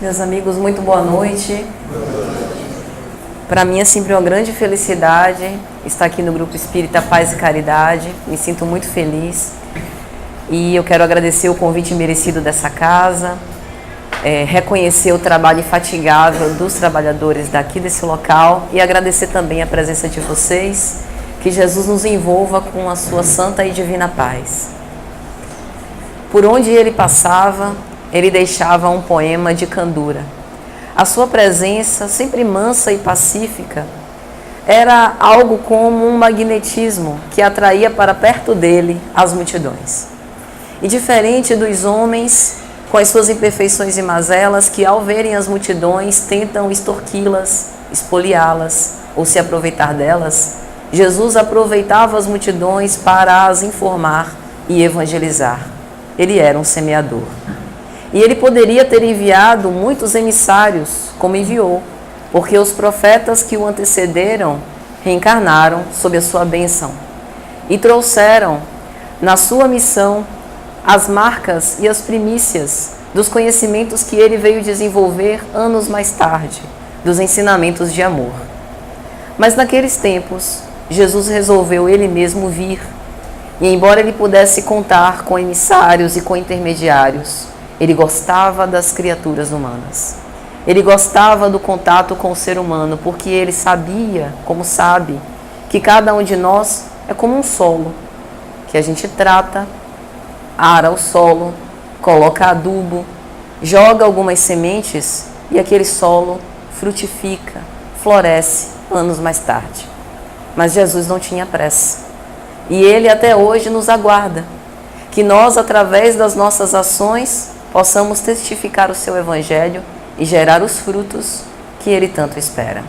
Meus amigos, muito boa noite. Para mim é sempre uma grande felicidade estar aqui no Grupo Espírita Paz e Caridade. Me sinto muito feliz e eu quero agradecer o convite merecido dessa casa, reconhecer o trabalho infatigável dos trabalhadores daqui desse local e agradecer também a presença de vocês. Que Jesus nos envolva com a sua santa e divina paz. Por onde ele passava, ele deixava um poema de candura. A sua presença, sempre mansa e pacífica, era algo como um magnetismo que atraía para perto dele as multidões. E diferente dos homens, com as suas imperfeições e mazelas, que ao verem as multidões tentam extorquí-las, espoliá-las ou se aproveitar delas, Jesus aproveitava as multidões para as informar e evangelizar. Ele era um semeador. E ele poderia ter enviado muitos emissários, como enviou, porque os profetas que o antecederam reencarnaram sob a sua bênção e trouxeram na sua missão as marcas e as primícias dos conhecimentos que ele veio desenvolver anos mais tarde, dos ensinamentos de amor. Mas naqueles tempos, Jesus resolveu ele mesmo vir, e embora ele pudesse contar com emissários e com intermediários, ele gostava das criaturas humanas. Ele gostava do contato com o ser humano, porque ele sabia, como sabe, que cada um de nós é como um solo, que a gente trata, ara o solo, coloca adubo, joga algumas sementes e aquele solo frutifica, floresce anos mais tarde. Mas Jesus não tinha pressa. E ele até hoje nos aguarda, que nós, através das nossas ações, possamos testificar o seu evangelho e gerar os frutos que ele tanto espera.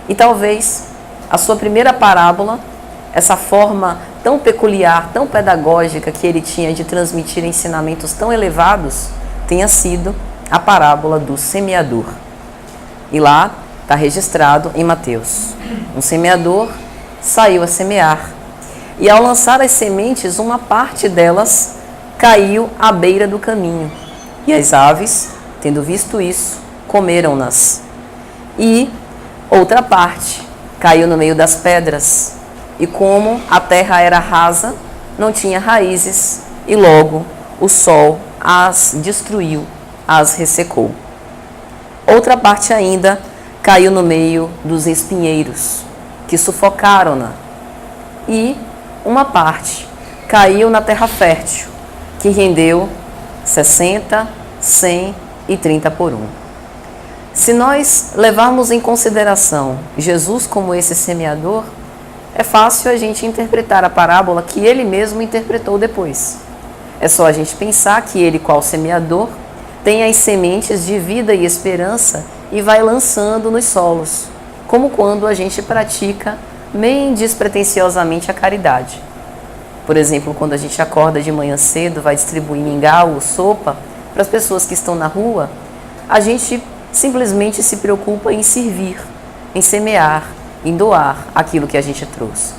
E talvez a sua primeira parábola, essa forma tão peculiar, tão pedagógica que ele tinha de transmitir ensinamentos tão elevados, tenha sido a parábola do semeador. E lá está registrado em Mateus. Um semeador saiu a semear. E ao lançar as sementes, uma parte delas caiu à beira do caminho. E as aves, tendo visto isso, comeram-nas. E outra parte caiu no meio das pedras. E como a terra era rasa, não tinha raízes, e logo o sol as destruiu, as ressecou. Outra parte ainda caiu no meio dos espinheiros, que sufocaram-na. E uma parte caiu na terra fértil, que rendeu 60, 100 e 30 por 1. Se nós levarmos em consideração Jesus como esse semeador, é fácil a gente interpretar a parábola que ele mesmo interpretou depois. É só a gente pensar que ele, qual semeador, tem as sementes de vida e esperança e vai lançando nos solos, como quando a gente pratica meio despretensiosamente a caridade. Por exemplo, quando a gente acorda de manhã cedo, vai distribuir mingau ou sopa para as pessoas que estão na rua, a gente simplesmente se preocupa em servir, em semear, em doar aquilo que a gente trouxe.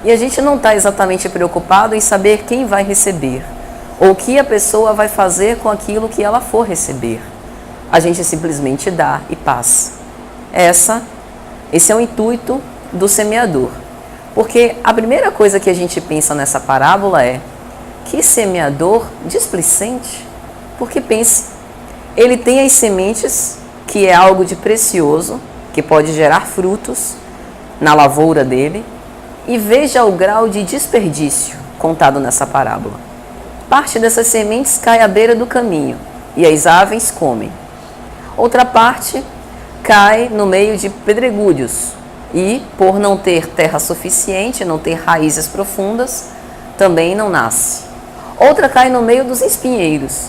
E a gente não está exatamente preocupado em saber quem vai receber, ou o que a pessoa vai fazer com aquilo que ela for receber. A gente simplesmente dá e passa. Esse é o intuito do semeador. Porque a primeira coisa que a gente pensa nessa parábola é: que semeador displicente? Porque pense, ele tem as sementes, que é algo de precioso, que pode gerar frutos na lavoura dele, e veja o grau de desperdício contado nessa parábola. Parte dessas sementes cai à beira do caminho e as aves comem. Outra parte cai no meio de pedregulhos e, por não ter terra suficiente, não ter raízes profundas, também não nasce. Outra cai no meio dos espinheiros.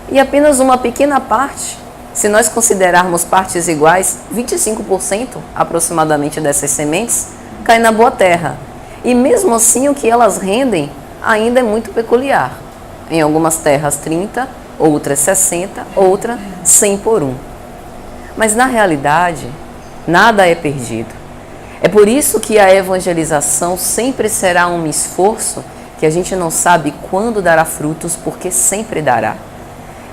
E apenas uma pequena parte, se nós considerarmos partes iguais, 25% aproximadamente dessas sementes, cai na boa terra. E mesmo assim o que elas rendem ainda é muito peculiar. Em algumas terras 30, outras 60, outra 100 por 1. Mas na realidade, nada é perdido. É por isso que a evangelização sempre será um esforço que a gente não sabe quando dará frutos, porque sempre dará.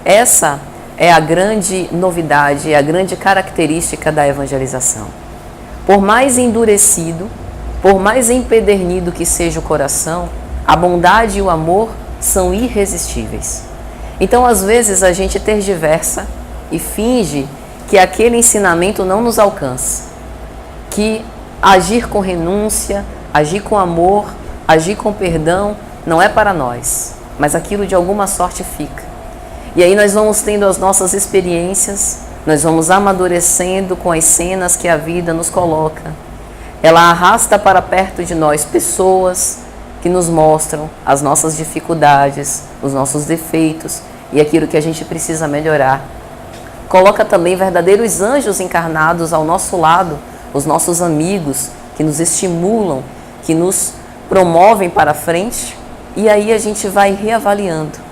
Essa é a grande novidade, é a grande característica da evangelização. Por mais endurecido, por mais empedernido que seja o coração, a bondade e o amor são irresistíveis. Então, às vezes, a gente tergiversa e finge que aquele ensinamento não nos alcança, que agir com renúncia, agir com amor, agir com perdão não é para nós, mas aquilo de alguma sorte fica. E aí nós vamos tendo as nossas experiências, nós vamos amadurecendo com as cenas que a vida nos coloca. Ela arrasta para perto de nós pessoas que nos mostram as nossas dificuldades, os nossos defeitos e aquilo que a gente precisa melhorar. Coloca também verdadeiros anjos encarnados ao nosso lado, os nossos amigos, que nos estimulam, que nos promovem para frente, e aí a gente vai reavaliando.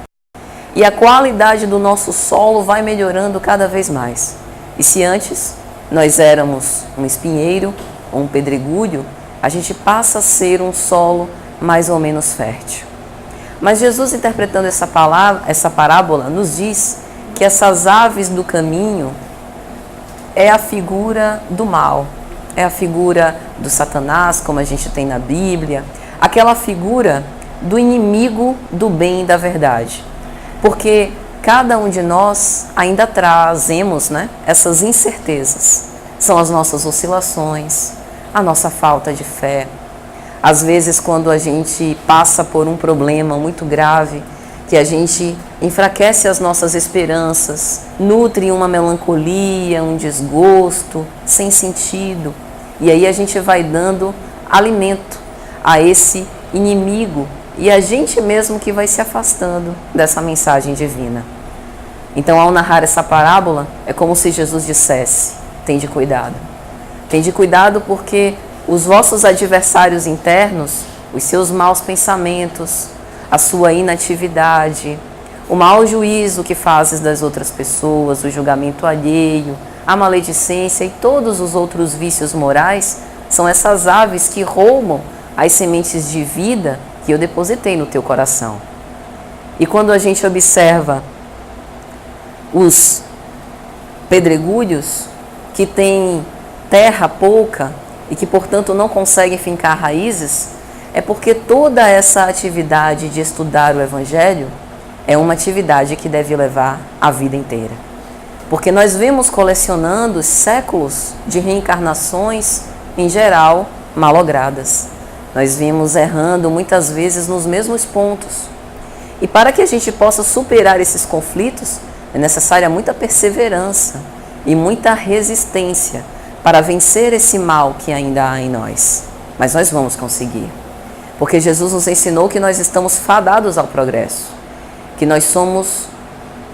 E a qualidade do nosso solo vai melhorando cada vez mais. E se antes nós éramos um espinheiro ou um pedregulho, a gente passa a ser um solo mais ou menos fértil. Mas Jesus, interpretando essa parábola, nos diz que essas aves do caminho é a figura do mal, é a figura do Satanás, como a gente tem na Bíblia, aquela figura do inimigo do bem e da verdade. Porque cada um de nós ainda trazemos, essas incertezas. São as nossas oscilações, a nossa falta de fé. Às vezes, quando a gente passa por um problema muito grave, que a gente enfraquece as nossas esperanças, nutre uma melancolia, um desgosto, sem sentido. E aí a gente vai dando alimento a esse inimigo e a gente mesmo que vai se afastando dessa mensagem divina. Então, ao narrar essa parábola, é como se Jesus dissesse: tende cuidado. Tende cuidado porque os vossos adversários internos, os seus maus pensamentos, a sua inatividade, o mau juízo que fazes das outras pessoas, o julgamento alheio, a maledicência e todos os outros vícios morais, são essas aves que roubam as sementes de vida que eu depositei no teu coração. E quando a gente observa os pedregulhos que têm terra pouca e que, portanto, não conseguem fincar raízes, é porque toda essa atividade de estudar o Evangelho é uma atividade que deve levar a vida inteira. Porque nós vemos colecionando séculos de reencarnações, em geral, malogradas. Nós vimos errando muitas vezes nos mesmos pontos. E para que a gente possa superar esses conflitos, é necessária muita perseverança e muita resistência para vencer esse mal que ainda há em nós. Mas nós vamos conseguir. Porque Jesus nos ensinou que nós estamos fadados ao progresso, que nós somos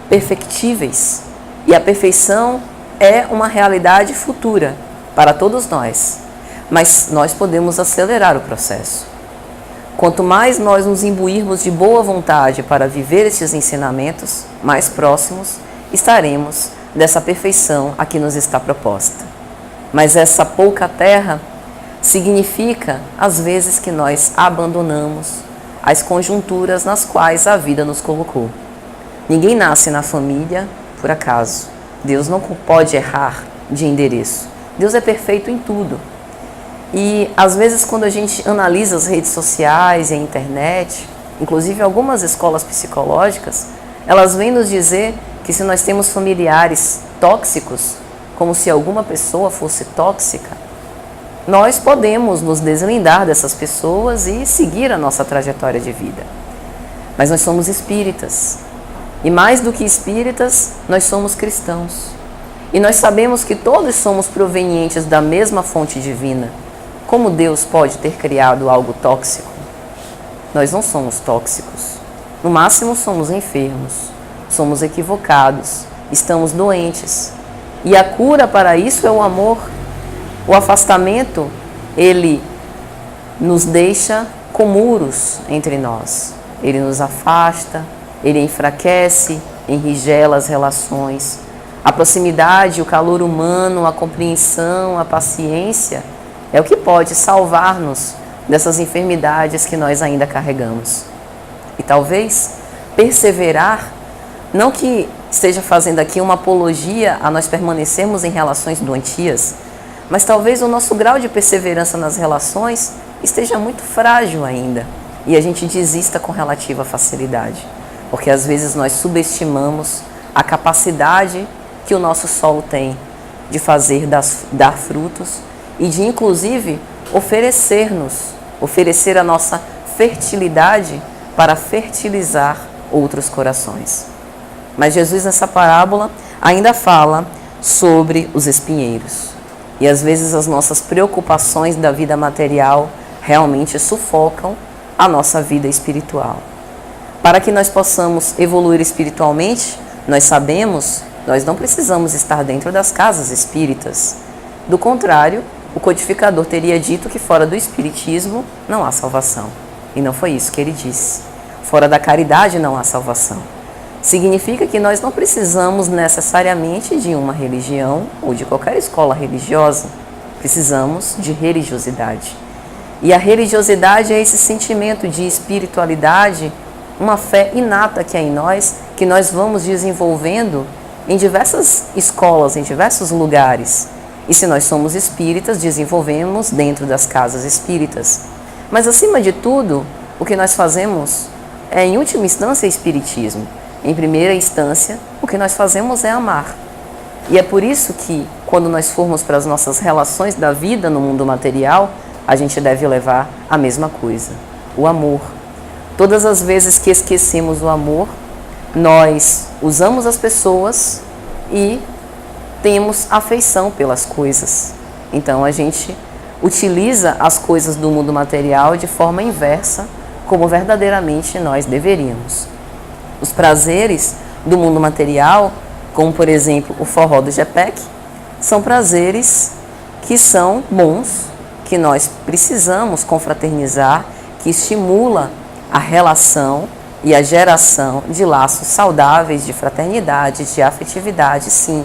perfectíveis. E a perfeição é uma realidade futura para todos nós. Mas nós podemos acelerar o processo. Quanto mais nós nos imbuirmos de boa vontade para viver estes ensinamentos, mais próximos estaremos dessa perfeição a que nos está proposta. Mas essa pouca terra significa, às vezes, que nós abandonamos as conjunturas nas quais a vida nos colocou. Ninguém nasce na família por acaso. Deus não pode errar de endereço. Deus é perfeito em tudo. E, às vezes, quando a gente analisa as redes sociais e a internet, inclusive algumas escolas psicológicas, elas vêm nos dizer que se nós temos familiares tóxicos, como se alguma pessoa fosse tóxica, nós podemos nos deslindar dessas pessoas e seguir a nossa trajetória de vida. Mas nós somos espíritas. E mais do que espíritas, nós somos cristãos. E nós sabemos que todos somos provenientes da mesma fonte divina. Como Deus pode ter criado algo tóxico? Nós não somos tóxicos. No máximo, somos enfermos, somos equivocados, estamos doentes. E a cura para isso é o amor. O afastamento, ele nos deixa com muros entre nós. Ele nos afasta, ele enfraquece, enrigela as relações. A proximidade, o calor humano, a compreensão, a paciência é o que pode salvar-nos dessas enfermidades que nós ainda carregamos. E talvez perseverar, não que esteja fazendo aqui uma apologia a nós permanecermos em relações doentias, mas talvez o nosso grau de perseverança nas relações esteja muito frágil ainda e a gente desista com relativa facilidade, porque às vezes nós subestimamos a capacidade que o nosso solo tem de dar frutos e de inclusive oferecer a nossa fertilidade para fertilizar outros corações. Mas Jesus nessa parábola ainda fala sobre os espinheiros. E às vezes as nossas preocupações da vida material realmente sufocam a nossa vida espiritual. Para que nós possamos evoluir espiritualmente, nós sabemos, nós não precisamos estar dentro das casas espíritas. Do contrário, o codificador teria dito que fora do espiritismo não há salvação. E não foi isso que ele disse. Fora da caridade não há salvação. Significa que nós não precisamos necessariamente de uma religião ou de qualquer escola religiosa. Precisamos de religiosidade. E a religiosidade é esse sentimento de espiritualidade, uma fé inata que é em nós, que nós vamos desenvolvendo em diversas escolas, em diversos lugares. E se nós somos espíritas, desenvolvemos dentro das casas espíritas. Mas acima de tudo, o que nós fazemos é, em última instância, espiritismo. Em primeira instância, o que nós fazemos é amar. E é por isso que, quando nós formos para as nossas relações da vida no mundo material, a gente deve levar a mesma coisa, o amor. Todas as vezes que esquecemos o amor, nós usamos as pessoas e temos afeição pelas coisas. Então a gente utiliza as coisas do mundo material de forma inversa, como verdadeiramente nós deveríamos. Os prazeres do mundo material, como por exemplo o forró do Gepec, são prazeres que são bons, que nós precisamos confraternizar, que estimula a relação e a geração de laços saudáveis de fraternidade, de afetividade, sim.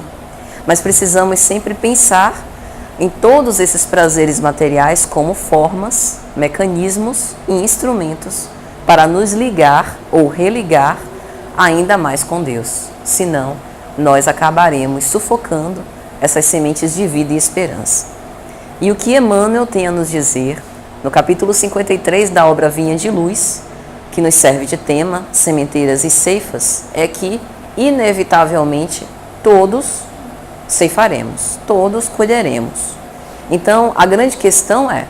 Mas precisamos sempre pensar em todos esses prazeres materiais como formas, mecanismos e instrumentos para nos ligar ou religar ainda mais com Deus. Senão, nós acabaremos sufocando essas sementes de vida e esperança. E o que Emmanuel tem a nos dizer, no capítulo 53 da obra Vinha de Luz, que nos serve de tema, sementeiras e ceifas, é que, inevitavelmente, todos ceifaremos, todos colheremos. Então, a grande questão é,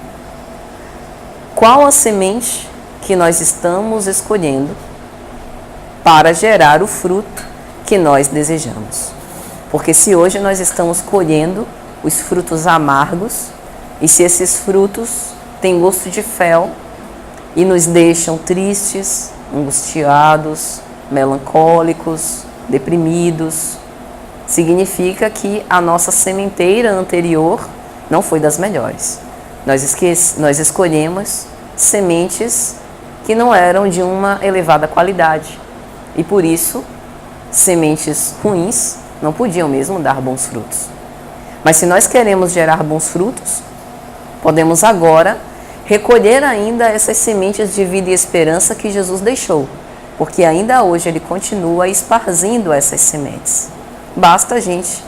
qual a semente que nós estamos escolhendo para gerar o fruto que nós desejamos? Porque se hoje nós estamos colhendo os frutos amargos, e se esses frutos têm gosto de fel e nos deixam tristes, angustiados, melancólicos, deprimidos, significa que a nossa sementeira anterior não foi das melhores. Nós escolhemos sementes que não eram de uma elevada qualidade. E por isso, sementes ruins não podiam mesmo dar bons frutos. Mas se nós queremos gerar bons frutos, podemos agora recolher ainda essas sementes de vida e esperança que Jesus deixou, porque ainda hoje Ele continua esparzindo essas sementes. Basta a gente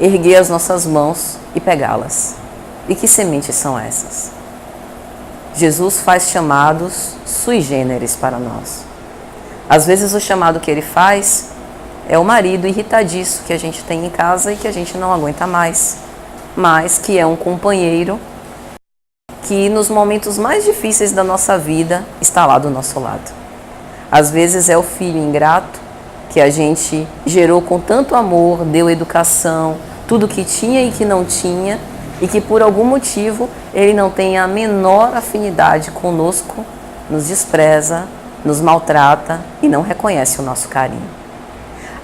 erguer as nossas mãos e pegá-las. E que sementes são essas? Jesus faz chamados sui generis para nós. Às vezes o chamado que Ele faz é o marido irritadiço que a gente tem em casa e que a gente não aguenta mais, mas que é um companheiro que nos momentos mais difíceis da nossa vida está lá do nosso lado. Às vezes é o filho ingrato que a gente gerou com tanto amor, deu educação, tudo que tinha e que não tinha, e que por algum motivo ele não tem a menor afinidade conosco, nos despreza, nos maltrata e não reconhece o nosso carinho.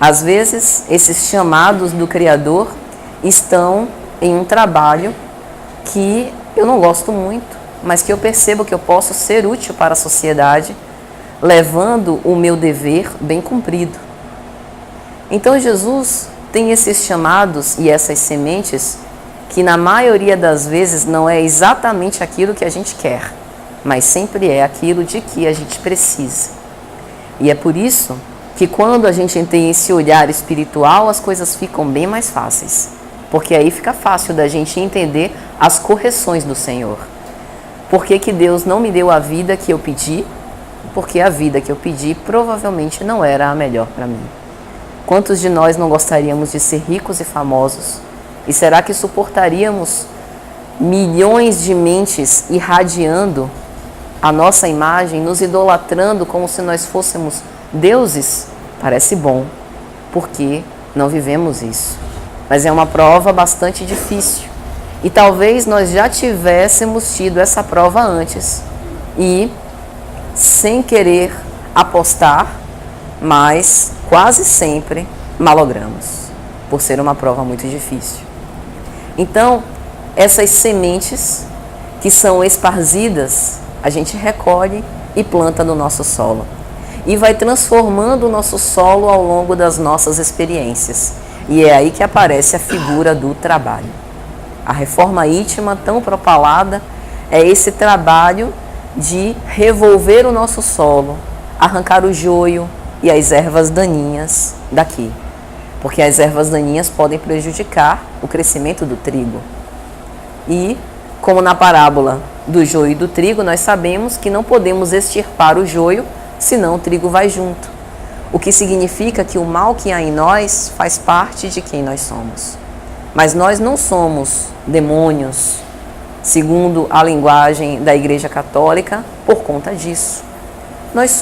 Às vezes, esses chamados do Criador estão em um trabalho que eu não gosto muito, mas que eu percebo que eu posso ser útil para a sociedade, levando o meu dever bem cumprido. Então Jesus tem esses chamados e essas sementes que na maioria das vezes não é exatamente aquilo que a gente quer, mas sempre é aquilo de que a gente precisa. E é por isso que que quando a gente tem esse olhar espiritual, as coisas ficam bem mais fáceis. Porque aí fica fácil da gente entender as correções do Senhor. Por que que Deus não me deu a vida que eu pedi? Porque a vida que eu pedi provavelmente não era a melhor para mim. Quantos de nós não gostaríamos de ser ricos e famosos? E será que suportaríamos milhões de mentes irradiando a nossa imagem, nos idolatrando como se nós fôssemos deuses? Parece bom, porque não vivemos isso. Mas é uma prova bastante difícil. E talvez nós já tivéssemos tido essa prova antes. E, sem querer apostar, mas quase sempre malogramos, por ser uma prova muito difícil. Então, essas sementes que são esparzidas, a gente recolhe e planta no nosso solo. E vai transformando o nosso solo ao longo das nossas experiências. E é aí que aparece a figura do trabalho. A reforma íntima, tão propalada, é esse trabalho de revolver o nosso solo, arrancar o joio e as ervas daninhas daqui. Porque as ervas daninhas podem prejudicar o crescimento do trigo. E, como na parábola do joio e do trigo, nós sabemos que não podemos extirpar o joio, senão o trigo vai junto. O que significa que o mal que há em nós faz parte de quem nós somos. Mas nós não somos demônios, segundo a linguagem da Igreja Católica, por conta disso. Nós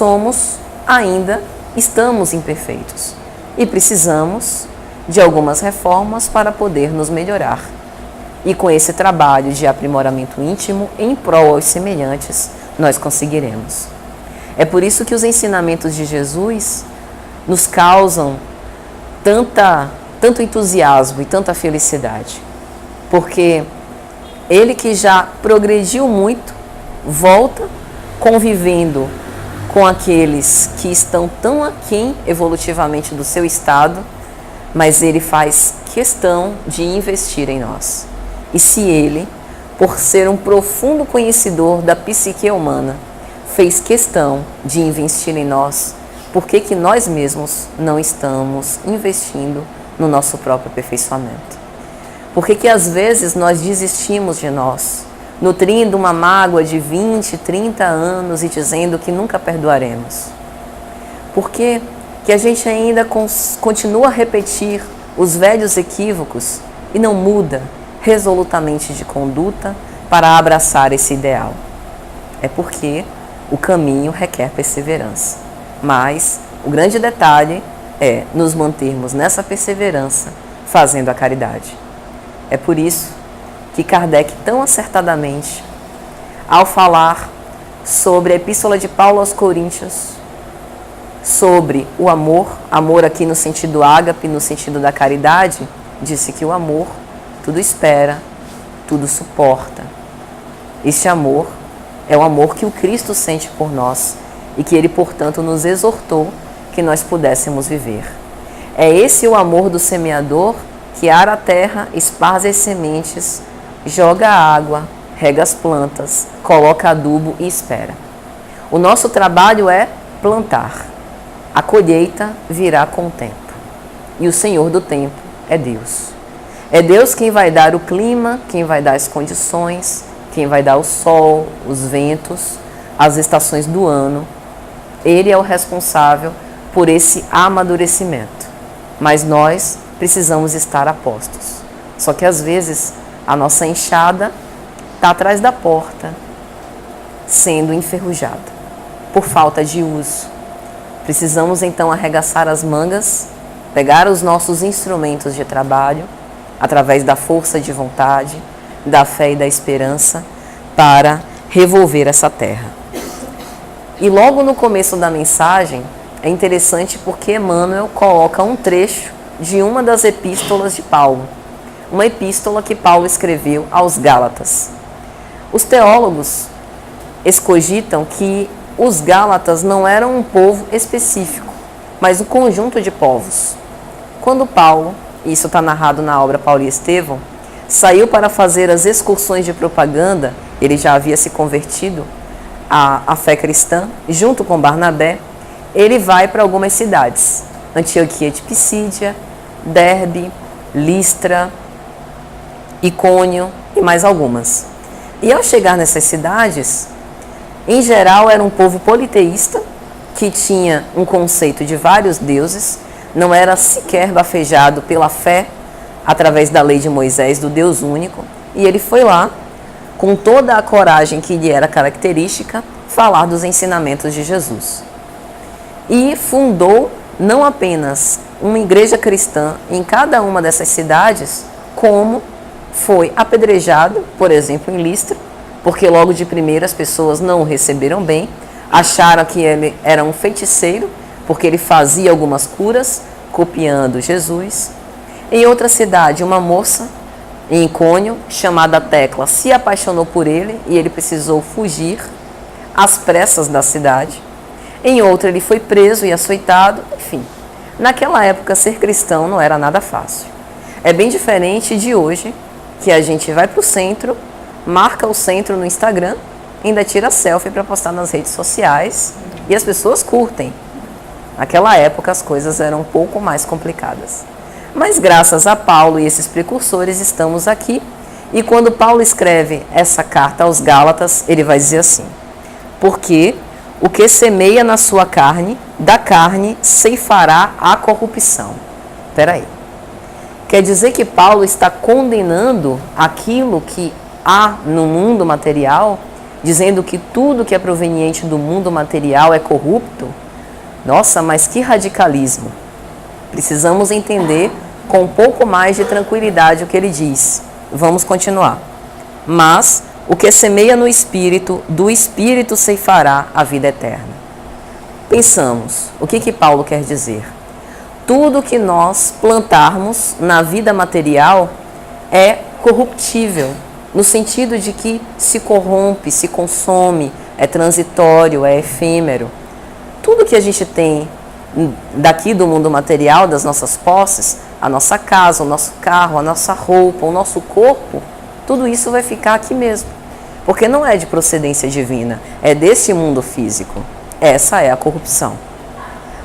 estamos imperfeitos e precisamos de algumas reformas para poder nos melhorar. E com esse trabalho de aprimoramento íntimo em prol aos semelhantes, nós conseguiremos. É por isso que os ensinamentos de Jesus nos causam tanto entusiasmo e tanta felicidade. Porque ele que já progrediu muito, volta convivendo com aqueles que estão tão aquém evolutivamente do seu estado, mas ele faz questão de investir em nós. E se ele, por ser um profundo conhecedor da psique humana, fez questão de investir em nós, por que que nós mesmos não estamos investindo no nosso próprio aperfeiçoamento? Por que que às vezes nós desistimos de nós, nutrindo uma mágoa de 20, 30 anos e dizendo que nunca perdoaremos? Por que que a gente ainda continua a repetir os velhos equívocos e não muda resolutamente de conduta para abraçar esse ideal? É porque o caminho requer perseverança. Mas o grande detalhe é nos mantermos nessa perseverança, fazendo a caridade. É por isso que Kardec, tão acertadamente, ao falar sobre a Epístola de Paulo aos Coríntios, sobre o amor aqui no sentido ágape, no sentido da caridade, disse que o amor tudo espera, tudo suporta. Este amor é o amor que o Cristo sente por nós e que ele, portanto, nos exortou que nós pudéssemos viver. É esse o amor do semeador que ara a terra, esparze as sementes, joga a água, rega as plantas, coloca adubo e espera. O nosso trabalho é plantar. A colheita virá com o tempo. E o Senhor do tempo é Deus. É Deus quem vai dar o clima, quem vai dar as condições, quem vai dar o sol, os ventos, as estações do ano. Ele é o responsável por esse amadurecimento. Mas nós precisamos estar a postos. Só que às vezes a nossa enxada está atrás da porta, sendo enferrujada, por falta de uso. Precisamos então arregaçar as mangas, pegar os nossos instrumentos de trabalho, através da força de vontade, da fé e da esperança, para revolver essa terra. E logo no começo da mensagem, é interessante porque Emmanuel coloca um trecho de uma das epístolas de Paulo, uma epístola que Paulo escreveu aos Gálatas. Os teólogos excogitam que os Gálatas não eram um povo específico, mas um conjunto de povos. Quando Paulo, isso está narrado na obra Paulo e Estevão, saiu para fazer as excursões de propaganda, ele já havia se convertido à fé cristã, junto com Barnabé, ele vai para algumas cidades. Antioquia de Pisídia, Derbe, Listra, Icônio e mais algumas. E ao chegar nessas cidades, em geral era um povo politeísta, que tinha um conceito de vários deuses, não era sequer bafejado pela fé, através da lei de Moisés, do Deus único, e ele foi lá, com toda a coragem que lhe era característica, falar dos ensinamentos de Jesus. E fundou não apenas uma igreja cristã em cada uma dessas cidades, como foi apedrejado, por exemplo, em Listra, porque logo de primeira as pessoas não o receberam bem, acharam que ele era um feiticeiro, porque ele fazia algumas curas, copiando Jesus. Em outra cidade, uma moça, em Icônio, chamada Tecla, se apaixonou por ele e ele precisou fugir às pressas da cidade. Em outra, ele foi preso e açoitado. Enfim, naquela época, ser cristão não era nada fácil. É bem diferente de hoje, que a gente vai para o centro, marca o centro no Instagram, ainda tira selfie para postar nas redes sociais e as pessoas curtem. Naquela época, as coisas eram um pouco mais complicadas. Mas graças a Paulo e esses precursores estamos aqui. E quando Paulo escreve essa carta aos Gálatas, ele vai dizer assim: porque o que semeia na sua carne, da carne ceifará a corrupção. Espera aí. Quer dizer que Paulo está condenando aquilo que há no mundo material, dizendo que tudo que é proveniente do mundo material é corrupto? Nossa, mas que radicalismo! Precisamos entender com um pouco mais de tranquilidade o que ele diz. Vamos continuar. Mas o que semeia no Espírito, do Espírito ceifará a vida eterna. Pensamos, o que Paulo quer dizer? Tudo que nós plantarmos na vida material é corruptível, no sentido de que se corrompe, se consome, é transitório, é efêmero. Tudo que a gente tem daqui do mundo material, das nossas posses, a nossa casa, o nosso carro, a nossa roupa, o nosso corpo, tudo isso vai ficar aqui mesmo. Porque não é de procedência divina, é desse mundo físico. Essa é a corrupção.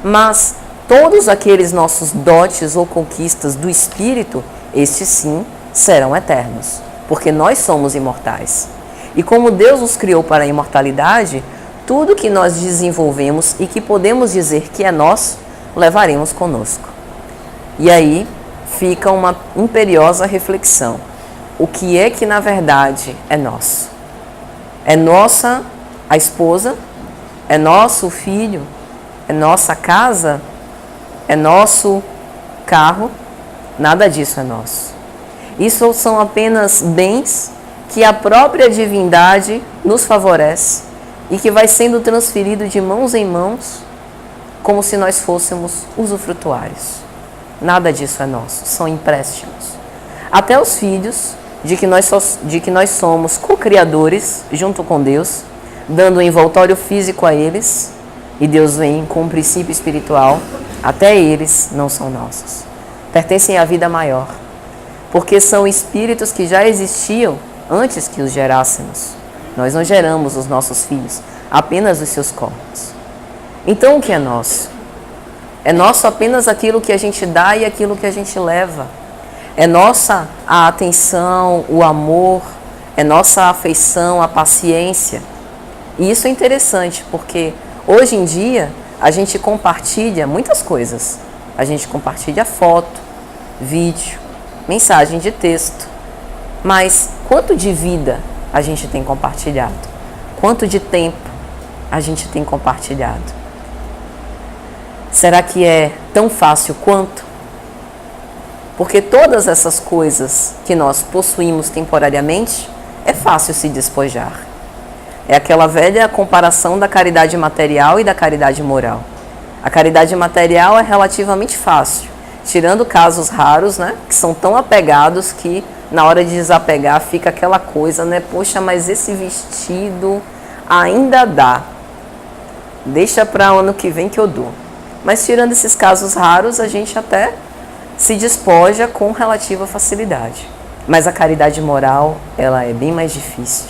Mas todos aqueles nossos dotes ou conquistas do Espírito, estes sim serão eternos, porque nós somos imortais. E como Deus nos criou para a imortalidade, tudo que nós desenvolvemos e que podemos dizer que é nosso, levaremos conosco. E aí fica uma imperiosa reflexão. O que é que na verdade é nosso? É nossa a esposa? É nosso o filho? É nossa casa? É nosso carro? Nada disso é nosso. Isso são apenas bens que a própria divindade nos favorece e que vai sendo transferido de mãos em mãos, como se nós fôssemos usufrutuários. Nada disso é nosso, são empréstimos. Até os filhos, de que nós somos co-criadores junto com Deus, dando um envoltório físico a eles, e Deus vem com um princípio espiritual, até eles não são nossos. Pertencem à vida maior, porque são espíritos que já existiam antes que os gerássemos. Nós não geramos os nossos filhos, apenas os seus corpos. Então o que é nosso? É nosso apenas aquilo que a gente dá e aquilo que a gente leva. É nossa a atenção, o amor, é nossa a afeição, a paciência. E isso é interessante, porque hoje em dia a gente compartilha muitas coisas. A gente compartilha foto, vídeo, mensagem de texto. Mas quanto de vida a gente tem compartilhado? Quanto de tempo a gente tem compartilhado? Será que é tão fácil quanto? Porque todas essas coisas que nós possuímos temporariamente, é fácil se despojar. É aquela velha comparação da caridade material e da caridade moral. A caridade material é relativamente fácil, tirando casos raros, né, que são tão apegados que na hora de desapegar fica aquela coisa, né? Poxa, mas esse vestido ainda dá. Deixa para ano que vem que eu dou. Mas tirando esses casos raros, a gente até se despoja com relativa facilidade. Mas a caridade moral, ela é bem mais difícil,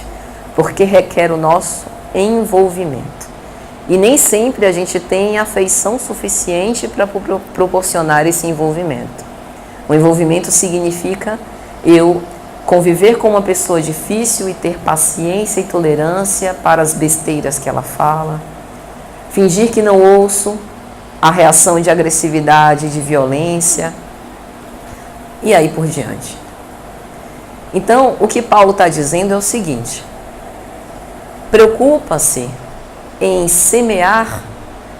porque requer o nosso envolvimento. E nem sempre a gente tem afeição suficiente para proporcionar esse envolvimento. O envolvimento significa eu conviver com uma pessoa difícil e ter paciência e tolerância para as besteiras que ela fala, fingir que não ouço a reação de agressividade, de violência, e aí por diante. Então, o que Paulo está dizendo é o seguinte: preocupa-se em semear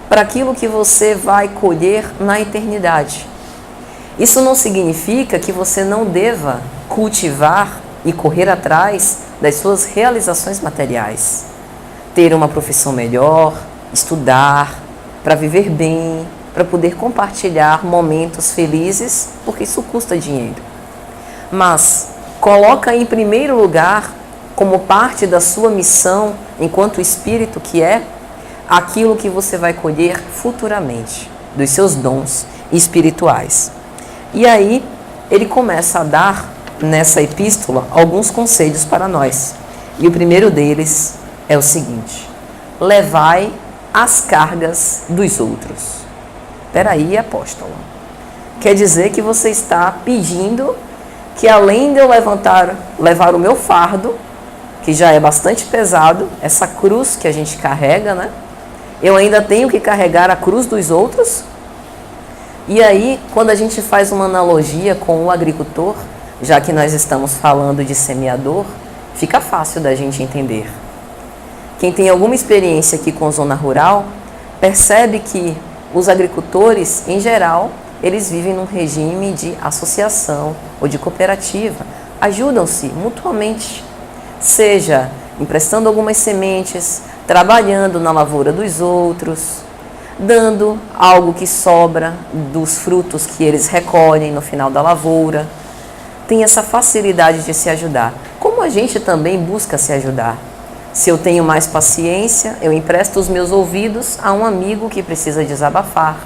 para aquilo que você vai colher na eternidade. Isso não significa que você não deva cultivar e correr atrás das suas realizações materiais. Ter uma profissão melhor, estudar, para viver bem, para poder compartilhar momentos felizes, porque isso custa dinheiro. Mas coloca em primeiro lugar, como parte da sua missão, enquanto espírito que é, aquilo que você vai colher futuramente, dos seus dons espirituais. E aí, ele começa a dar, nessa epístola, alguns conselhos para nós. E o primeiro deles é o seguinte: levai as cargas dos outros. Peraí, apóstolo. Quer dizer que você está pedindo que, além de eu levar o meu fardo, que já é bastante pesado, essa cruz que a gente carrega, né? Eu ainda tenho que carregar a cruz dos outros? E aí, quando a gente faz uma analogia com o agricultor, já que nós estamos falando de semeador, fica fácil da gente entender. Quem tem alguma experiência aqui com zona rural, percebe que os agricultores, em geral, eles vivem num regime de associação ou de cooperativa. Ajudam-se mutuamente, seja emprestando algumas sementes, trabalhando na lavoura dos outros, dando algo que sobra dos frutos que eles recolhem no final da lavoura. Tem essa facilidade de se ajudar. Como a gente também busca se ajudar? Se eu tenho mais paciência, eu empresto os meus ouvidos a um amigo que precisa desabafar.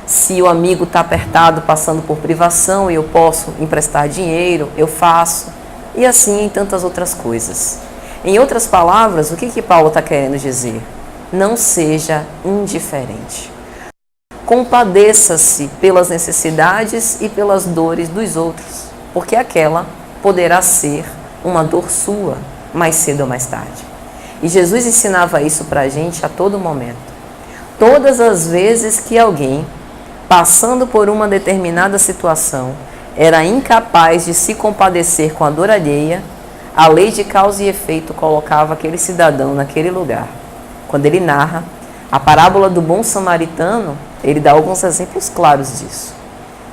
Se o amigo está apertado, passando por privação, e eu posso emprestar dinheiro, eu faço. E assim em tantas outras coisas. Em outras palavras, o que Paulo está querendo dizer? Não seja indiferente. Compadeça-se pelas necessidades e pelas dores dos outros, porque aquela poderá ser uma dor sua, mais cedo ou mais tarde. E Jesus ensinava isso para a gente a todo momento. Todas as vezes que alguém, passando por uma determinada situação, era incapaz de se compadecer com a dor alheia, a lei de causa e efeito colocava aquele cidadão naquele lugar. Quando ele narra a parábola do bom samaritano, ele dá alguns exemplos claros disso.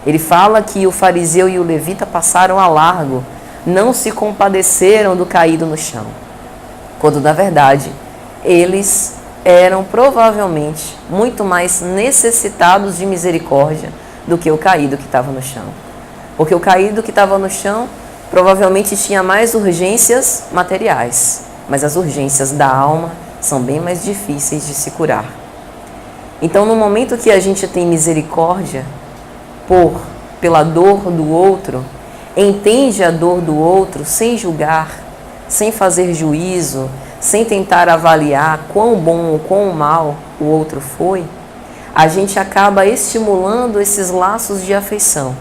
Ele fala que o fariseu e o levita passaram a largo, não se compadeceram do caído no chão, quando na verdade eles eram provavelmente muito mais necessitados de misericórdia do que o caído que estava no chão. Porque o caído que estava no chão provavelmente tinha mais urgências materiais, mas as urgências da alma são bem mais difíceis de se curar. Então, no momento que a gente tem misericórdia pela dor do outro, entende a dor do outro sem julgar, sem fazer juízo, sem tentar avaliar quão bom ou quão mal o outro foi, a gente acaba estimulando esses laços de afeição.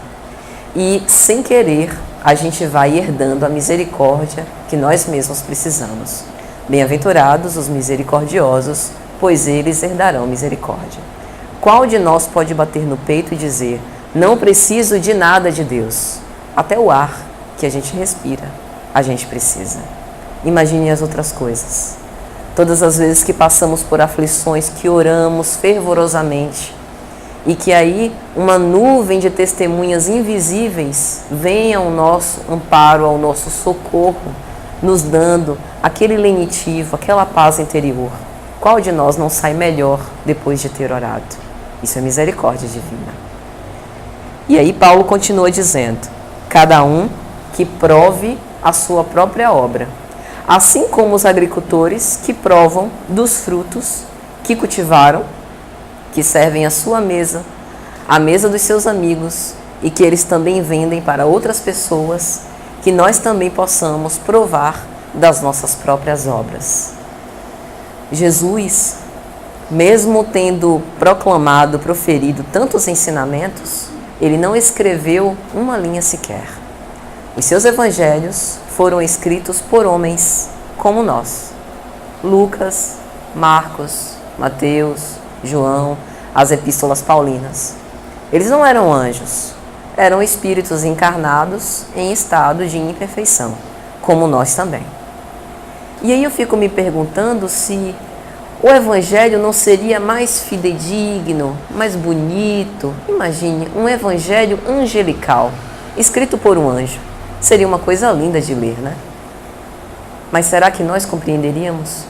E, sem querer, a gente vai herdando a misericórdia que nós mesmos precisamos. Bem-aventurados os misericordiosos, pois eles herdarão misericórdia. Qual de nós pode bater no peito e dizer: não preciso de nada de Deus? Até o ar que a gente respira, a gente precisa. Imagine as outras coisas. Todas as vezes que passamos por aflições, que oramos fervorosamente, e que aí uma nuvem de testemunhas invisíveis vem ao nosso amparo, ao nosso socorro, nos dando aquele lenitivo, aquela paz interior. Qual de nós não sai melhor depois de ter orado? Isso é misericórdia divina. E aí Paulo continua dizendo: cada um que prove a sua própria obra, assim como os agricultores que provam dos frutos que cultivaram, que servem a sua mesa, a mesa dos seus amigos, e que eles também vendem para outras pessoas, que nós também possamos provar das nossas próprias obras. Jesus mesmo tendo proclamado, proferido tantos ensinamentos, ele não escreveu uma linha sequer. Os seus evangelhos foram escritos por homens como nós. Lucas, Marcos, Mateus, João, as epístolas paulinas. Eles não eram anjos, eram espíritos encarnados em estado de imperfeição, como nós também. E aí eu fico me perguntando se o evangelho não seria mais fidedigno, mais bonito. Imagine, um evangelho angelical, escrito por um anjo. Seria uma coisa linda de ler, né? Mas será que nós compreenderíamos?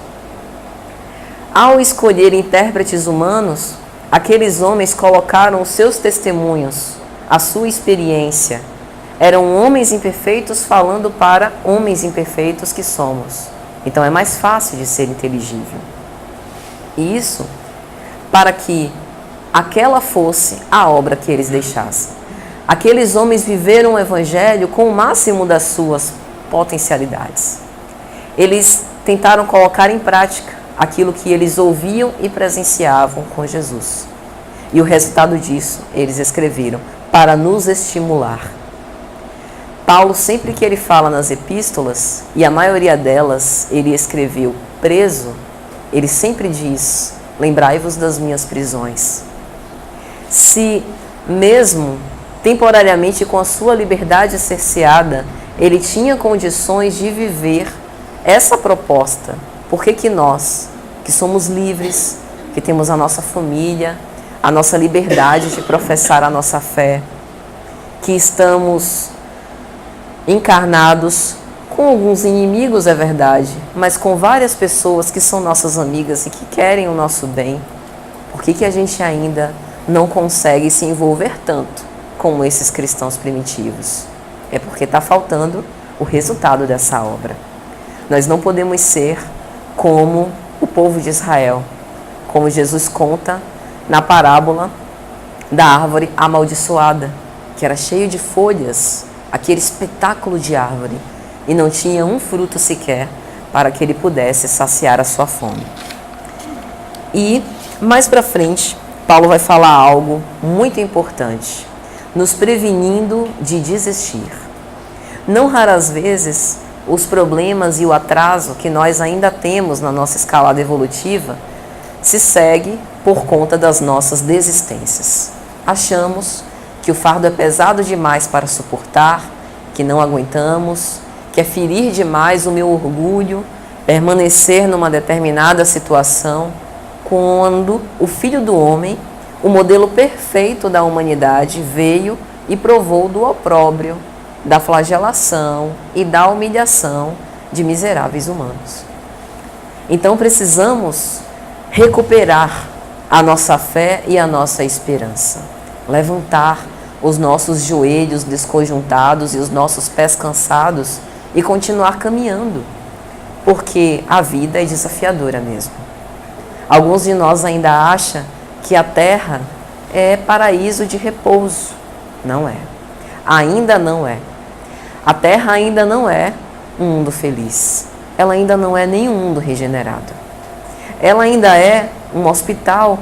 Ao escolher intérpretes humanos, aqueles homens colocaram os seus testemunhos, a sua experiência. Eram homens imperfeitos falando para homens imperfeitos que somos. Então é mais fácil de ser inteligível. E isso para que aquela fosse a obra que eles deixassem. Aqueles homens viveram o evangelho com o máximo das suas potencialidades. Eles tentaram colocar em prática aquilo que eles ouviam e presenciavam com Jesus. E o resultado disso, eles escreveram para nos estimular. Paulo, sempre que ele fala nas epístolas, e a maioria delas ele escreveu preso, ele sempre diz: lembrai-vos das minhas prisões. Se mesmo temporariamente com a sua liberdade cerceada, ele tinha condições de viver essa proposta, por que nós, que somos livres, que temos a nossa família, a nossa liberdade de professar a nossa fé, que estamos encarnados com alguns inimigos, é verdade, mas com várias pessoas que são nossas amigas e que querem o nosso bem, por que a gente ainda não consegue se envolver tanto como esses cristãos primitivos? É porque está faltando o resultado dessa obra. Nós não podemos ser como o povo de Israel, como Jesus conta na parábola da árvore amaldiçoada, que era cheio de folhas, aquele espetáculo de árvore, e não tinha um fruto sequer para que ele pudesse saciar a sua fome. E mais para frente, Paulo vai falar algo muito importante, nos prevenindo de desistir. Não raras vezes, os problemas e o atraso que nós ainda temos na nossa escalada evolutiva se segue por conta das nossas desistências. Achamos que o fardo é pesado demais para suportar, que não aguentamos, que é ferir demais o meu orgulho, permanecer numa determinada situação, quando o Filho do Homem, o modelo perfeito da humanidade, veio e provou do opróbrio, da flagelação e da humilhação de miseráveis humanos. Então precisamos recuperar a nossa fé e a nossa esperança, levantar os nossos joelhos desconjuntados e os nossos pés cansados e continuar caminhando, porque a vida é desafiadora mesmo. Alguns de nós ainda acham que a terra é paraíso de repouso. Não é. Ainda não é. A terra ainda não é um mundo feliz. Ela ainda não é nenhum mundo regenerado. Ela ainda é um hospital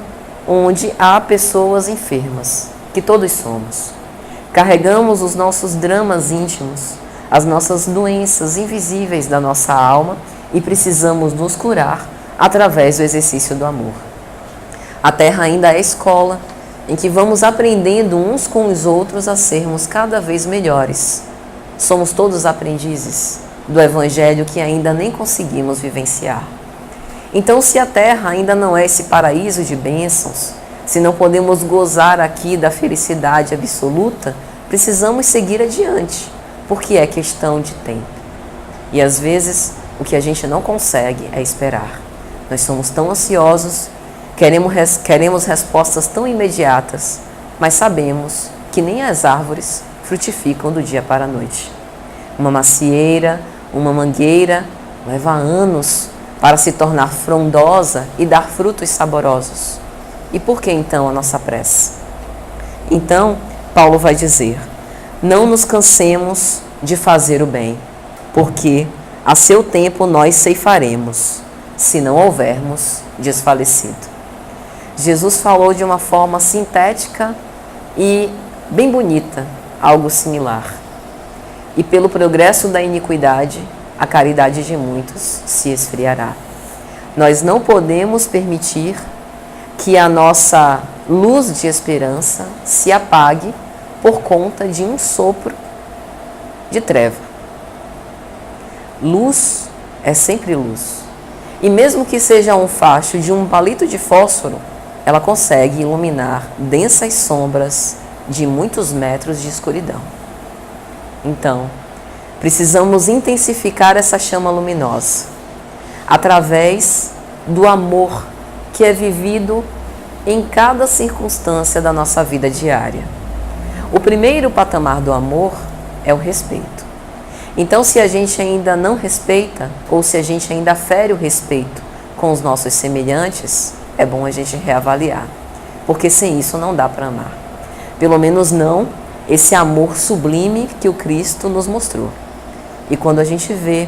onde há pessoas enfermas, que todos somos. Carregamos os nossos dramas íntimos, as nossas doenças invisíveis da nossa alma e precisamos nos curar através do exercício do amor. A terra ainda é escola em que vamos aprendendo uns com os outros a sermos cada vez melhores. Somos todos aprendizes do Evangelho que ainda nem conseguimos vivenciar. Então, se a terra ainda não é esse paraíso de bênçãos, se não podemos gozar aqui da felicidade absoluta, precisamos seguir adiante, porque é questão de tempo. E às vezes, o que a gente não consegue é esperar. Nós somos tão ansiosos, queremos respostas tão imediatas, mas sabemos que nem as árvores frutificam do dia para a noite. Uma macieira, uma mangueira, leva anos para se tornar frondosa e dar frutos saborosos. E por que então a nossa pressa? Então, Paulo vai dizer: não nos cansemos de fazer o bem, porque a seu tempo nós ceifaremos, se não houvermos desfalecido. Jesus falou de uma forma sintética e bem bonita, algo similar. E pelo progresso da iniquidade, a caridade de muitos se esfriará. Nós não podemos permitir que a nossa luz de esperança se apague por conta de um sopro de treva. Luz é sempre luz. E mesmo que seja um facho de um palito de fósforo, ela consegue iluminar densas sombras de muitos metros de escuridão. Então, precisamos intensificar essa chama luminosa através do amor que é vivido em cada circunstância da nossa vida diária. O primeiro patamar do amor é o respeito. Então, se a gente ainda não respeita, ou se a gente ainda fere o respeito com os nossos semelhantes, é bom a gente reavaliar, porque sem isso não dá para amar. Pelo menos não esse amor sublime que o Cristo nos mostrou. E quando a gente vê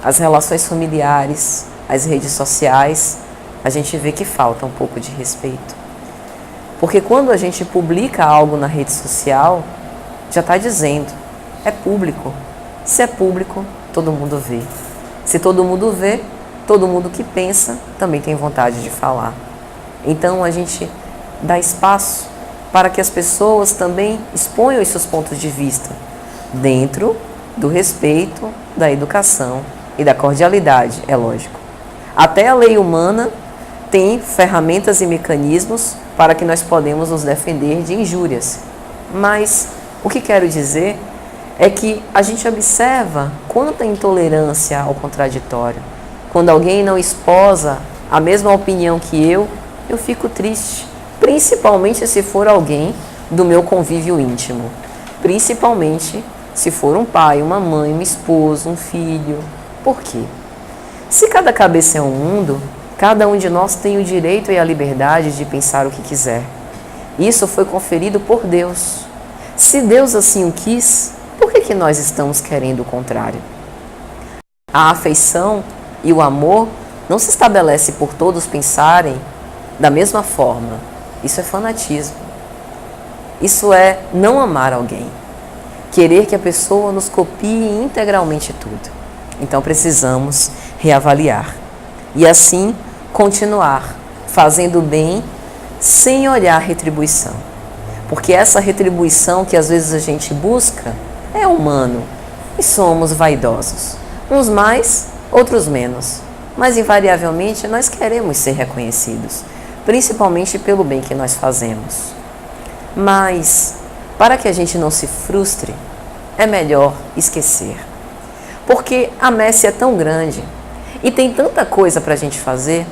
as relações familiares, as redes sociais, a gente vê que falta um pouco de respeito. Porque quando a gente publica algo na rede social, já está dizendo, é público. Se é público, todo mundo vê. Se todo mundo vê, todo mundo que pensa também tem vontade de falar. Então a gente dá espaço para que as pessoas também exponham os seus pontos de vista, dentro do respeito, da educação e da cordialidade, é lógico. Até a lei humana tem ferramentas e mecanismos para que nós podemos nos defender de injúrias. Mas o que quero dizer é que a gente observa quanta intolerância ao contraditório. Quando alguém não esposa a mesma opinião que eu fico triste. Principalmente se for alguém do meu convívio íntimo. Principalmente se for um pai, uma mãe, um esposo, um filho. Por quê? Se cada cabeça é um mundo, cada um de nós tem o direito e a liberdade de pensar o que quiser. Isso foi conferido por Deus. Se Deus assim o quis, por que nós estamos querendo o contrário? A afeição e o amor não se estabelece por todos pensarem da mesma forma. Isso é fanatismo. Isso é não amar alguém. Querer que a pessoa nos copie integralmente tudo. Então precisamos reavaliar. E assim continuar fazendo bem sem olhar retribuição. Porque essa retribuição que às vezes a gente busca é humano. E somos vaidosos. Uns mais, outros menos. Mas invariavelmente nós queremos ser reconhecidos. Principalmente pelo bem que nós fazemos. Mas, para que a gente não se frustre, é melhor esquecer. Porque a messe é tão grande e tem tanta coisa para a gente fazer,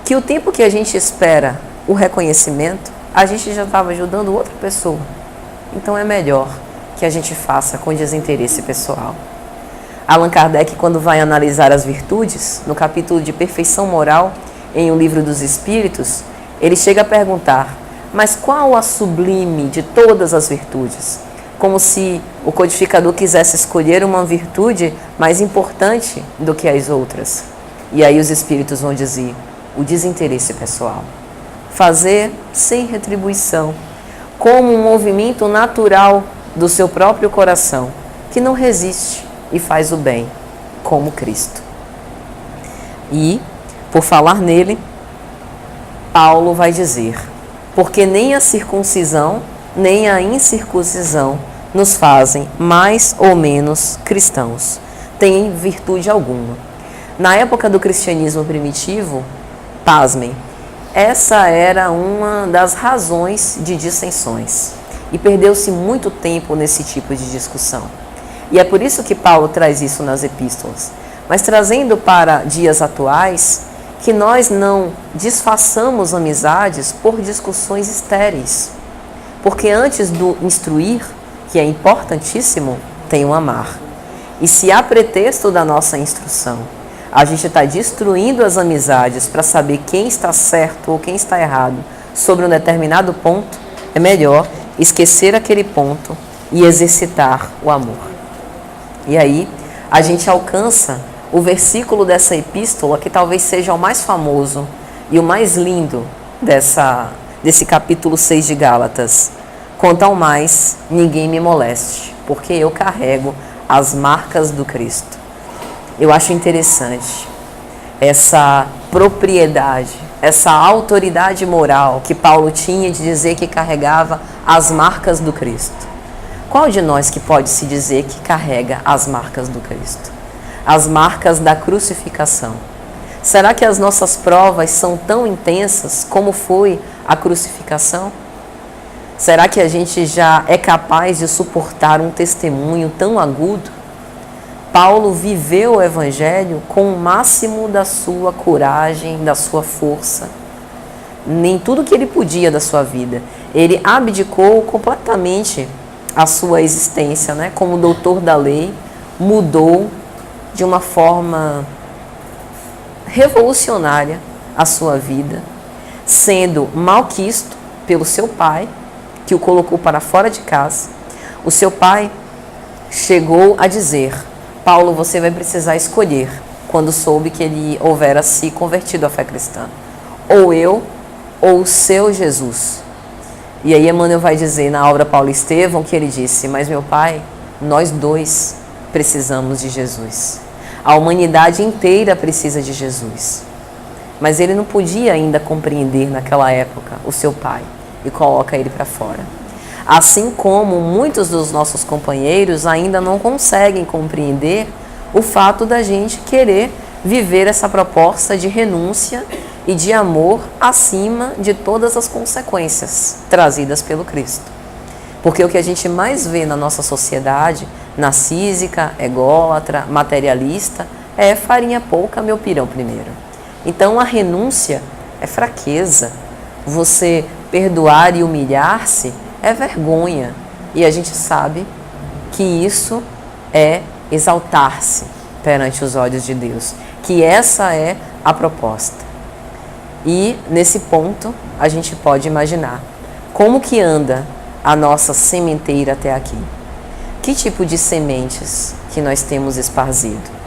que o tempo que a gente espera o reconhecimento, a gente já estava ajudando outra pessoa. Então é melhor que a gente faça com desinteresse pessoal. Allan Kardec, quando vai analisar as virtudes, no capítulo de perfeição moral, em O Livro dos Espíritos, ele chega a perguntar, mas qual a sublime de todas as virtudes? Como se o codificador quisesse escolher uma virtude mais importante do que as outras. E aí os Espíritos vão dizer, o desinteresse pessoal. Fazer sem retribuição, como um movimento natural do seu próprio coração, que não resiste e faz o bem, como Cristo. E, por falar nele, Paulo vai dizer, porque nem a circuncisão, nem a incircuncisão nos fazem mais ou menos cristãos, tem virtude alguma. Na época do cristianismo primitivo, pasmem, essa era uma das razões de dissensões. E perdeu-se muito tempo nesse tipo de discussão. E é por isso que Paulo traz isso nas epístolas. Mas trazendo para dias atuais, que nós não desfaçamos amizades por discussões estéreis. Porque antes do instruir, que é importantíssimo, tem o amar. E se há pretexto da nossa instrução, a gente está destruindo as amizades para saber quem está certo ou quem está errado sobre um determinado ponto, é melhor esquecer aquele ponto e exercitar o amor. E aí a gente alcança o versículo dessa epístola que talvez seja o mais famoso e o mais lindo desse capítulo 6 de Gálatas. Quanto ao mais, ninguém me moleste, porque eu carrego as marcas do Cristo. Eu acho interessante essa propriedade, essa autoridade moral que Paulo tinha de dizer que carregava as marcas do Cristo. Qual de nós que pode se dizer que carrega as marcas do Cristo? As marcas da crucificação. Será que as nossas provas são tão intensas como foi a crucificação? Será que a gente já é capaz de suportar um testemunho tão agudo? Paulo viveu o Evangelho com o máximo da sua coragem, da sua força, nem tudo que ele podia da sua vida. Ele abdicou completamente a sua existência, né? Como doutor da lei, mudou de uma forma revolucionária a sua vida, sendo malquisto pelo seu pai, que o colocou para fora de casa. O seu pai chegou a dizer: Paulo, você vai precisar escolher, quando soube que ele houvera se convertido à fé cristã, ou eu ou o seu Jesus. E aí Emmanuel vai dizer na obra Paulo Estevão que ele disse: mas meu pai, nós dois precisamos de Jesus. A humanidade inteira precisa de Jesus. Mas ele não podia ainda compreender naquela época o seu pai e coloca ele para fora. Assim como muitos dos nossos companheiros ainda não conseguem compreender o fato da gente querer viver essa proposta de renúncia e de amor acima de todas as consequências trazidas pelo Cristo. Porque o que a gente mais vê na nossa sociedade, narcísica, ególatra, materialista, é farinha pouca, meu pirão primeiro. Então a renúncia é fraqueza. Você perdoar e humilhar-se é vergonha. E a gente sabe que isso é exaltar-se perante os olhos de Deus. Que essa é a proposta. E nesse ponto a gente pode imaginar como que anda a nossa sementeira até aqui. Que tipo de sementes que nós temos esparzido?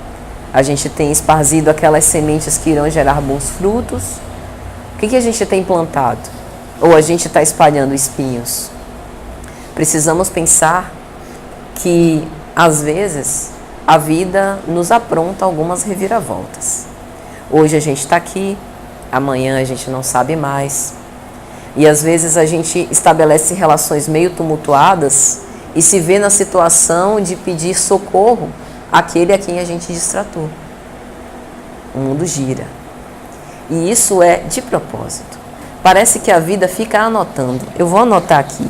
A gente tem esparzido aquelas sementes que irão gerar bons frutos? O que a gente tem plantado? Ou a gente está espalhando espinhos? Precisamos pensar que, às vezes, a vida nos apronta algumas reviravoltas. Hoje a gente está aqui, amanhã a gente não sabe mais. E às vezes a gente estabelece relações meio tumultuadas e se vê na situação de pedir socorro àquele a quem a gente distratou. O mundo gira. E isso é de propósito. Parece que a vida fica anotando. Eu vou anotar aqui.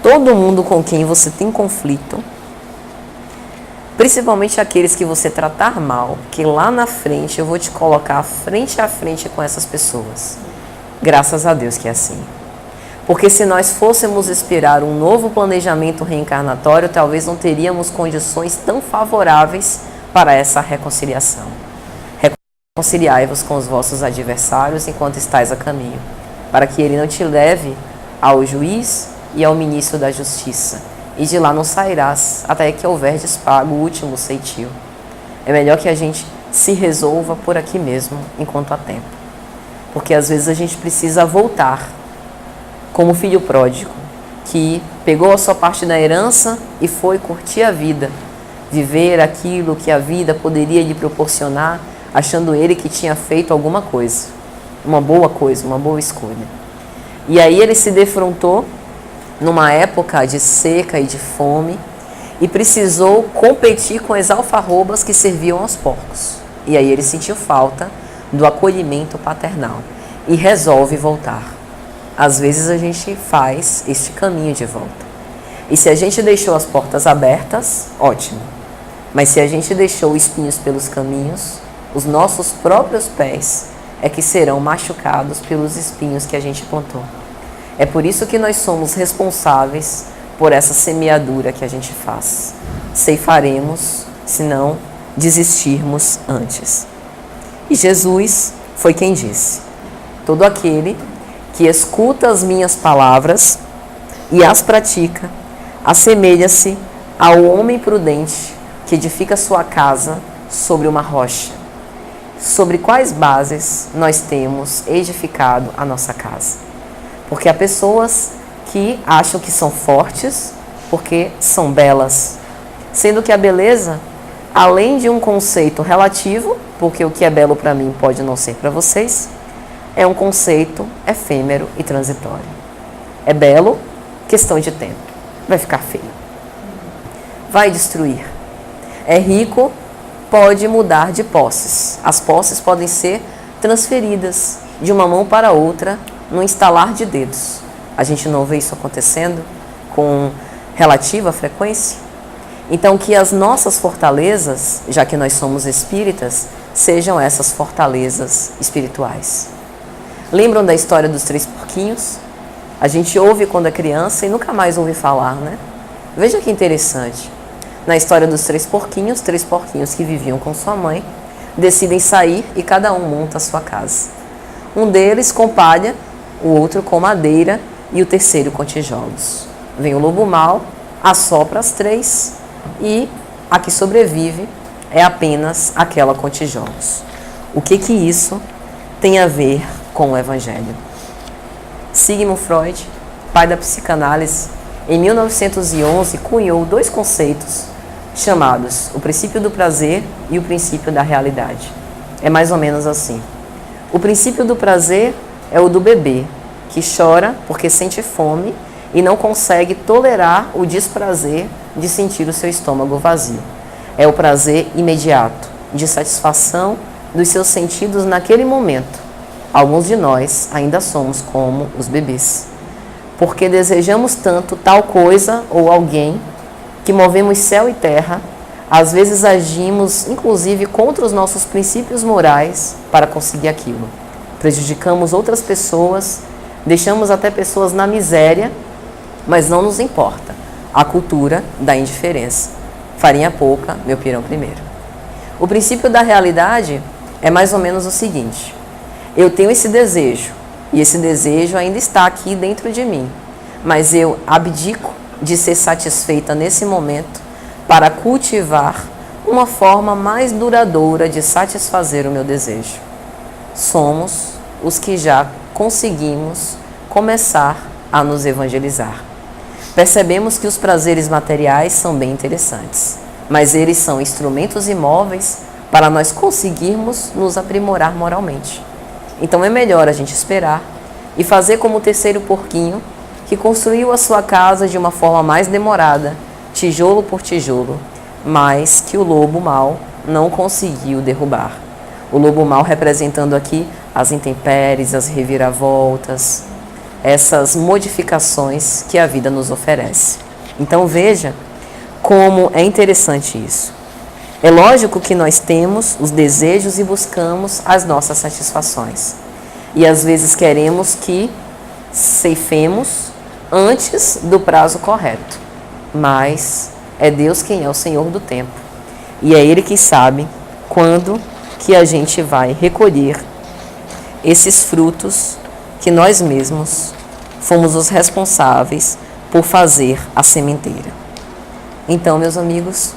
Todo mundo com quem você tem conflito, principalmente aqueles que você tratar mal, que lá na frente eu vou te colocar frente a frente com essas pessoas. Graças a Deus que é assim. Porque se nós fôssemos esperar um novo planejamento reencarnatório, talvez não teríamos condições tão favoráveis para essa reconciliação. Reconciliai-vos com os vossos adversários enquanto estáis a caminho, para que ele não te leve ao juiz e ao ministro da justiça, e de lá não sairás, até que houverdes pago o último ceitil. É melhor que a gente se resolva por aqui mesmo, enquanto há tempo. Porque às vezes a gente precisa voltar, como o filho pródigo, que pegou a sua parte da herança e foi curtir a vida, viver aquilo que a vida poderia lhe proporcionar, achando ele que tinha feito alguma coisa, uma boa escolha. E aí ele se defrontou numa época de seca e de fome e precisou competir com as alfarrobas que serviam aos porcos. E aí ele sentiu falta do acolhimento paternal e resolve voltar. Às vezes a gente faz este caminho de volta. E se a gente deixou as portas abertas, ótimo. Mas se a gente deixou espinhos pelos caminhos, os nossos próprios pés é que serão machucados pelos espinhos que a gente plantou. É por isso que nós somos responsáveis por essa semeadura que a gente faz. Ceifaremos, se não desistirmos antes. E Jesus foi quem disse: todo aquele que escuta as minhas palavras e as pratica, assemelha-se ao homem prudente que edifica sua casa sobre uma rocha. sobre quais bases nós temos edificado a nossa casa. Porque há pessoas que acham que são fortes porque são belas, sendo que a beleza, além de um conceito relativo, porque o que é belo para mim pode não ser para vocês, é um conceito efêmero e transitório. É belo, questão de tempo. Vai ficar feio. Vai destruir. É rico, pode mudar de posses. As posses podem ser transferidas de uma mão para outra no estalar de dedos. A gente não vê isso acontecendo com relativa frequência? Então, que as nossas fortalezas, já que nós somos espíritas, sejam essas fortalezas espirituais. Lembram da história dos 3 porquinhos? A gente ouve quando é criança e nunca mais ouve falar, né? Veja que interessante. Na história dos 3 porquinhos que viviam com sua mãe, decidem sair e cada um monta a sua casa. Um deles com palha, o outro com madeira e o terceiro com tijolos. Vem o lobo mau, assopra as 3 e a que sobrevive é apenas aquela com tijolos. O que isso tem a ver com o Evangelho? Sigmund Freud, pai da psicanálise, em 1911 cunhou 2 conceitos chamados o princípio do prazer e o princípio da realidade. É mais ou menos assim. O princípio do prazer é o do bebê, que chora porque sente fome e não consegue tolerar o desprazer de sentir o seu estômago vazio. É o prazer imediato, de satisfação dos seus sentidos naquele momento. Alguns de nós ainda somos como os bebês, porque desejamos tanto tal coisa ou alguém que movemos céu e terra, às vezes agimos inclusive contra os nossos princípios morais para conseguir aquilo. Prejudicamos outras pessoas, deixamos até pessoas na miséria, mas não nos importa. A cultura da indiferença. Farinha pouca, meu pirão primeiro. O princípio da realidade é mais ou menos o seguinte: eu tenho esse desejo, e esse desejo ainda está aqui dentro de mim, mas eu abdico de ser satisfeita nesse momento para cultivar uma forma mais duradoura de satisfazer o meu desejo. Somos os que já conseguimos começar a nos evangelizar. Percebemos que os prazeres materiais são bem interessantes, mas eles são instrumentos imóveis para nós conseguirmos nos aprimorar moralmente. Então é melhor a gente esperar e fazer como o terceiro porquinho, que construiu a sua casa de uma forma mais demorada, tijolo por tijolo, mas que o lobo mau não conseguiu derrubar. O lobo mau representando aqui as intempéries, as reviravoltas, essas modificações que a vida nos oferece. Então veja como é interessante isso. É lógico que nós temos os desejos e buscamos as nossas satisfações. E às vezes queremos que ceifemos antes do prazo correto. Mas é Deus quem é o Senhor do tempo. E é Ele que sabe quando que a gente vai recolher esses frutos que nós mesmos fomos os responsáveis por fazer a sementeira. Então, meus amigos,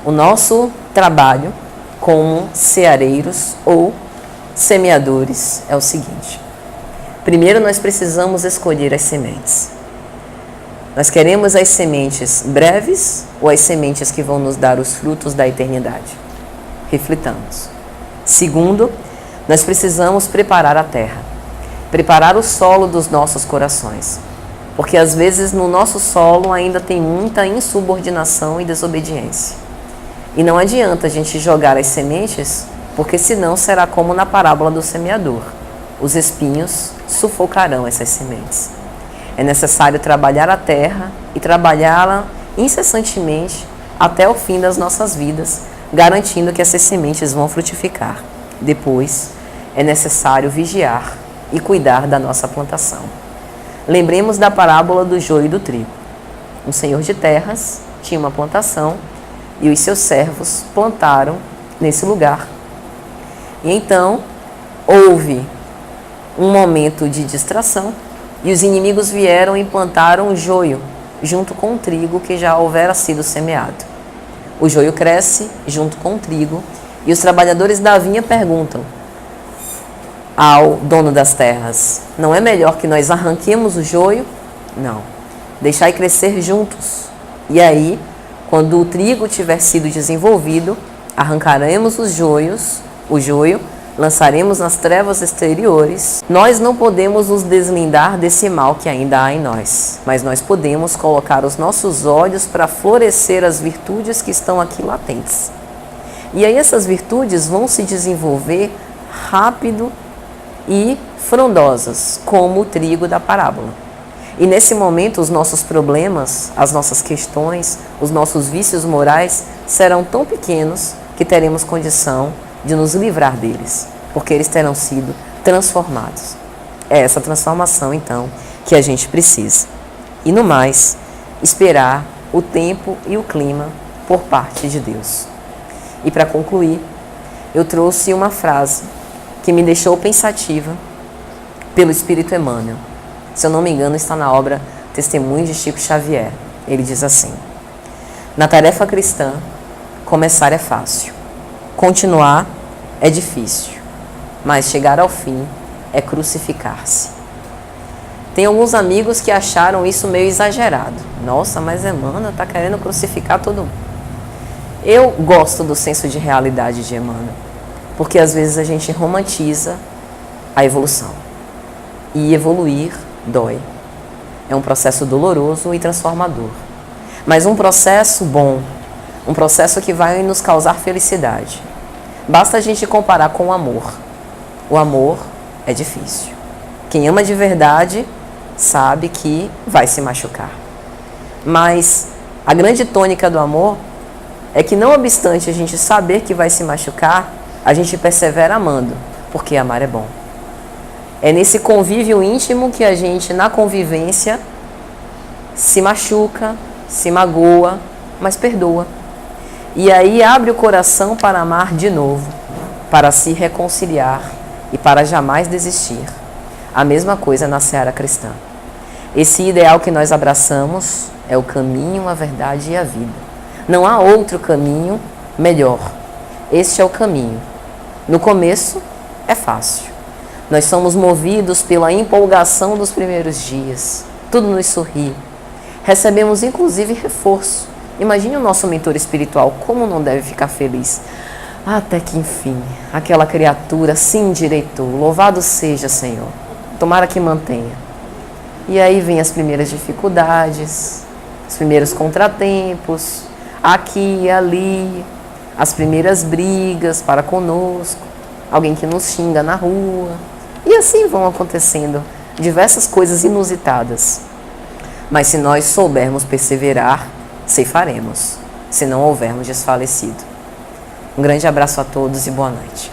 o nosso trabalho como ceareiros ou semeadores é o seguinte: primeiro nós precisamos escolher as sementes. Nós queremos as sementes breves ou as sementes que vão nos dar os frutos da eternidade? Reflitamos. Segundo, nós precisamos preparar a terra, preparar o solo dos nossos corações, porque às vezes no nosso solo ainda tem muita insubordinação e desobediência. E não adianta a gente jogar as sementes, porque senão será como na parábola do semeador. Os espinhos sufocarão essas sementes. É necessário trabalhar a terra e trabalhá-la incessantemente até o fim das nossas vidas, garantindo que essas sementes vão frutificar. Depois, é necessário vigiar e cuidar da nossa plantação. Lembremos da parábola do joio e do trigo. Um senhor de terras tinha uma plantação e os seus servos plantaram nesse lugar. E então, houve um momento de distração e os inimigos vieram e plantaram o joio junto com o trigo que já houvera sido semeado. O joio cresce junto com o trigo E os trabalhadores da vinha perguntam ao dono das terras: não é melhor que nós arranquemos o joio? Não. Deixai crescer juntos. E aí, quando o trigo tiver sido desenvolvido, arrancaremos o joio, lançaremos nas trevas exteriores. Nós não podemos nos deslindar desse mal que ainda há em nós, mas nós podemos colocar os nossos olhos para florescer as virtudes que estão aqui latentes. E aí essas virtudes vão se desenvolver rápido e frondosas, como o trigo da parábola. E nesse momento os nossos problemas, as nossas questões, os nossos vícios morais serão tão pequenos que teremos condição de nos livrar deles, porque eles terão sido transformados. É essa transformação, então, que a gente precisa. E no mais, esperar o tempo e o clima por parte de Deus. E para concluir, eu trouxe uma frase que me deixou pensativa pelo Espírito Emmanuel. Se eu não me engano, está na obra Testemunhos de Chico Xavier. Ele diz assim: na tarefa cristã, começar é fácil, continuar é difícil, mas chegar ao fim é crucificar-se. Tem alguns amigos que acharam isso meio exagerado. Nossa, mas Emmanuel está querendo crucificar todo mundo. Eu gosto do senso de realidade de Emmanuel, porque às vezes a gente romantiza a evolução. E evoluir dói. É um processo doloroso e transformador. Mas um processo bom, um processo que vai nos causar felicidade. Basta a gente comparar com o amor. O amor é difícil. Quem ama de verdade sabe que vai se machucar. Mas a grande tônica do amor é que, não obstante a gente saber que vai se machucar, a gente persevera amando, porque amar é bom. É nesse convívio íntimo que a gente, na convivência, se machuca, se magoa, mas perdoa. E aí abre o coração para amar de novo, para se reconciliar e para jamais desistir. A mesma coisa na seara cristã. Esse ideal que nós abraçamos é o caminho, a verdade e a vida. Não há outro caminho melhor. Este é o caminho. No começo é fácil. Nós somos movidos pela empolgação dos primeiros dias. Tudo nos sorri. Recebemos inclusive reforço. Imagine o nosso mentor espiritual, como não deve ficar feliz. Até que enfim, aquela criatura se endireitou. Louvado seja, Senhor. Tomara que mantenha. E aí vem as primeiras dificuldades, os primeiros contratempos, aqui e ali, as primeiras brigas para conosco, alguém que nos xinga na rua. E assim vão acontecendo diversas coisas inusitadas. Mas se nós soubermos perseverar, ceifaremos, se não houvermos desfalecido. Um grande abraço a todos e boa noite.